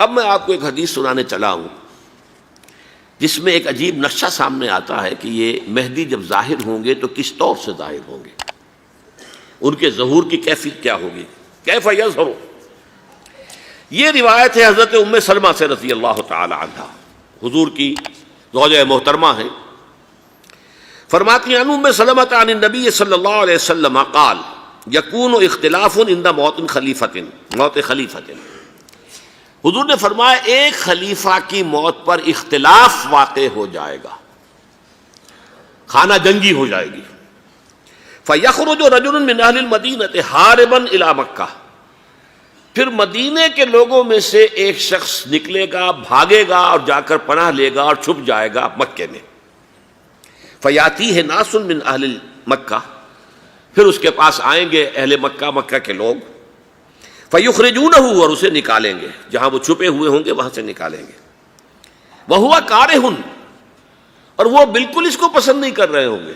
اب میں آپ کو ایک حدیث سنانے چلا ہوں جس میں ایک عجیب نقشہ سامنے آتا ہے کہ یہ مہدی جب ظاہر ہوں گے تو کس طور سے ظاہر ہوں گے، ان کے ظہور کی کیفیت کیا ہوگی، کیف یظہر۔ یہ روایت ہے حضرت ام سلمہ سے رضی اللہ تعالی عنہا، حضور کی زوجہ محترمہ ہیں، فرماتی ہیں ام سلمہ عن النبی صلی اللہ علیہ وسلم قال یکون اختلاف عند موت خلیفۃ، موت خلیفۃ، حضور نے فرمایا ایک خلیفہ کی موت پر اختلاف واقع ہو جائے گا، خانہ جنگی ہو جائے گی۔ فَيَخْرُجُ رَجُلٌ مِّنْ أَهْلِ الْمَدِينَةِ حَارِبًا إِلَىٰ مکہ، پھر مدینے کے لوگوں میں سے ایک شخص نکلے گا، بھاگے گا اور جا کر پناہ لے گا اور چھپ جائے گا مکے میں۔ فَيَأْتِيهِ نَاسٌ مِّنْ أَهْلِ مکہ، پھر اس کے پاس آئیں گے اہل مکہ، مکہ کے لوگ، فَيُخْرِجُونَهُ، اور اسے نکالیں گے، جہاں وہ چھپے ہوئے ہوں گے وہاں سے نکالیں گے۔ وَهُوَ كَارِهٌ، اور وہ بالکل اس کو پسند نہیں کر رہے ہوں گے،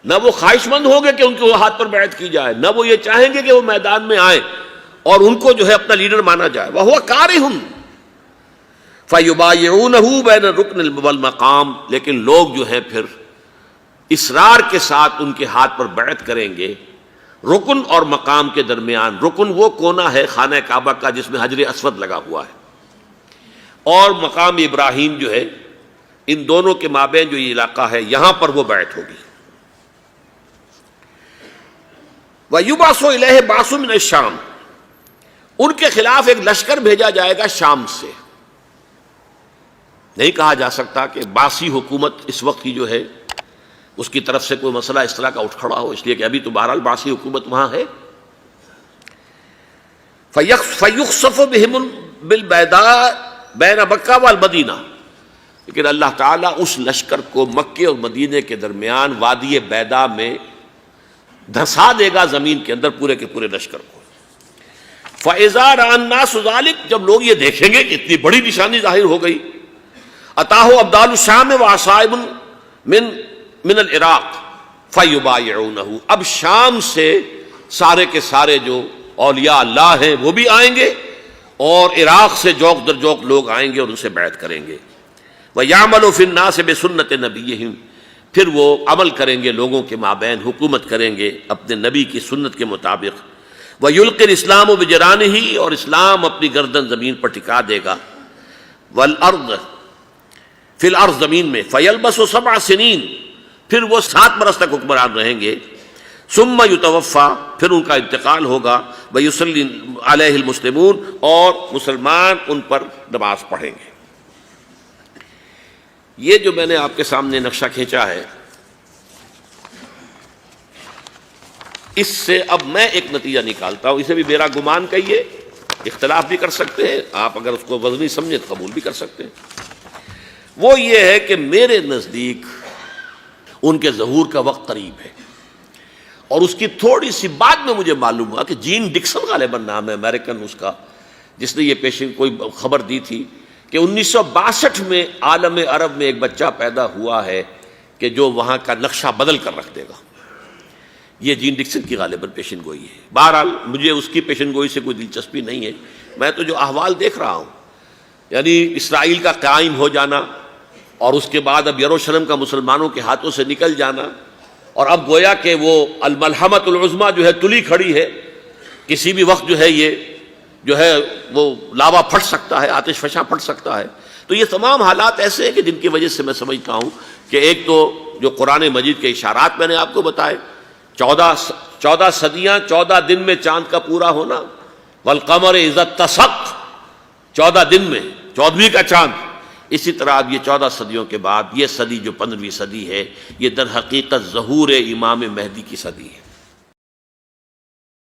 نہ وہ خواہش مند ہوں گے کہ ان کے ہاتھ پر بیعت کی جائے، نہ وہ یہ چاہیں گے کہ وہ میدان میں آئیں اور ان کو جو ہے اپنا لیڈر مانا جائے۔ وَهُوَ كَارِهٌ فَيُبَايِعُونَهُ بَيْنَ الرُّكْنِ وَالْمَقَامِ، لیکن لوگ جو ہے پھر اصرار کے ساتھ ان کے ہاتھ پر بیعت کریں گے رکن اور مقام کے درمیان۔ رکن وہ کونا ہے خانہ کعبہ کا جس میں حجر اسود لگا ہوا ہے، اور مقام ابراہیم جو ہے، ان دونوں کے مابین جو یہ علاقہ ہے یہاں پر وہ بیعت ہوگی۔ وَيُبْعَثُ إِلَيْهِ بَعْثٌ مِّنَ الشَّامِ، ان کے خلاف ایک لشکر بھیجا جائے گا شام سے۔ نہیں کہا جا سکتا کہ باسی حکومت اس وقت کی جو ہے اس کی طرف سے کوئی مسئلہ اس طرح کا اٹھ کھڑا ہو، اس لیے کہ ابھی تو بہرحال باسی حکومت وہاں ہے۔ فَيُخْسَفُ بِهِمُ بِالْبَيْضَاءِ بَيْنَ مَکَّہ وَالْمَدِینَہ، لیکن اللہ تعالیٰ اس لشکر کو مکے اور مدینے کے درمیان وادی بیضاء میں دھسا دے گا، زمین کے اندر پورے کے پورے لشکر کو۔ فَإِذَا رَأَى النَّاسُ ذَلِكَ، جب لوگ یہ دیکھیں گے کہ اتنی بڑی نشانی ظاہر ہو گئی، أَتَاهُ أَبْدَالُ الشَّامِ وَعَصَائِبٌ من العراق فَيُبَايِعُونَهُ، اب شام سے سارے کے سارے جو اولیاء اللہ ہیں وہ بھی آئیں گے، اور عراق سے جوق در جوق لوگ آئیں گے اور ان سے بیعت کریں گے۔ وَيَعْمَلُ فِي النَّاسِ بِسُنَّةِ نَبِيِّهِمْ، پھر وہ عمل کریں گے لوگوں کے مابین، حکومت کریں گے اپنے نبی کی سنت کے مطابق۔ وَيُلْقِي الْإِسْلَامُ بِجَرَانِهِ، اور اسلام اپنی گردن زمین پر ٹکا دے گا۔ وَالْأَرْضِ فِي الْأَرْضِ، زمین میں۔ فَيَلْبَسُ 7 سنین، پھر وہ 7 برس تک حکمران رہیں گے۔ ثم یتوفیٰ، پھر ان کا انتقال ہوگا۔ ویصلی علیہ المسلمون، اور مسلمان ان پر نماز پڑھیں گے۔ یہ جو میں نے آپ کے سامنے نقشہ کھینچا ہے، اس سے اب میں ایک نتیجہ نکالتا ہوں، اسے بھی میرا گمان کہیے، اختلاف بھی کر سکتے ہیں آپ، اگر اس کو وزنی سمجھیں تو قبول بھی کر سکتے ہیں۔ وہ یہ ہے کہ میرے نزدیک ان کے ظہور کا وقت قریب ہے، اور اس کی تھوڑی سی بعد میں مجھے معلوم ہوا کہ جین ڈکسن غالباً نام ہے امریکن اس کا، جس نے یہ پیشن کوئی خبر دی تھی کہ 1962 میں عالم عرب میں ایک بچہ پیدا ہوا ہے کہ جو وہاں کا نقشہ بدل کر رکھ دے گا۔ یہ جین ڈکسن کی غالباً پیشن گوئی ہے۔ بہرحال مجھے اس کی پیشن گوئی سے کوئی دلچسپی نہیں ہے، میں تو جو احوال دیکھ رہا ہوں، یعنی اسرائیل کا قائم ہو جانا، اور اس کے بعد اب یروشلم کا مسلمانوں کے ہاتھوں سے نکل جانا، اور اب گویا کہ وہ الملحمۃ العظمیٰ جو ہے تلی کھڑی ہے، کسی بھی وقت جو ہے یہ جو ہے وہ لاوا پھٹ سکتا ہے، آتش فشاں پھٹ سکتا ہے۔ تو یہ تمام حالات ایسے ہیں کہ جن کی وجہ سے میں سمجھتا ہوں کہ ایک تو جو قرآن مجید کے اشارات میں نے آپ کو بتائے، 14 صدیاں، 14 دن میں چاند کا پورا ہونا، والقمر اذا اتسق، 14 دن میں 14ویں کا چاند۔ اسی طرح اب یہ 14 صدیوں کے بعد یہ صدی جو 15ویں صدی ہے، یہ در حقیقت ظہور امام مہدی کی صدی ہے۔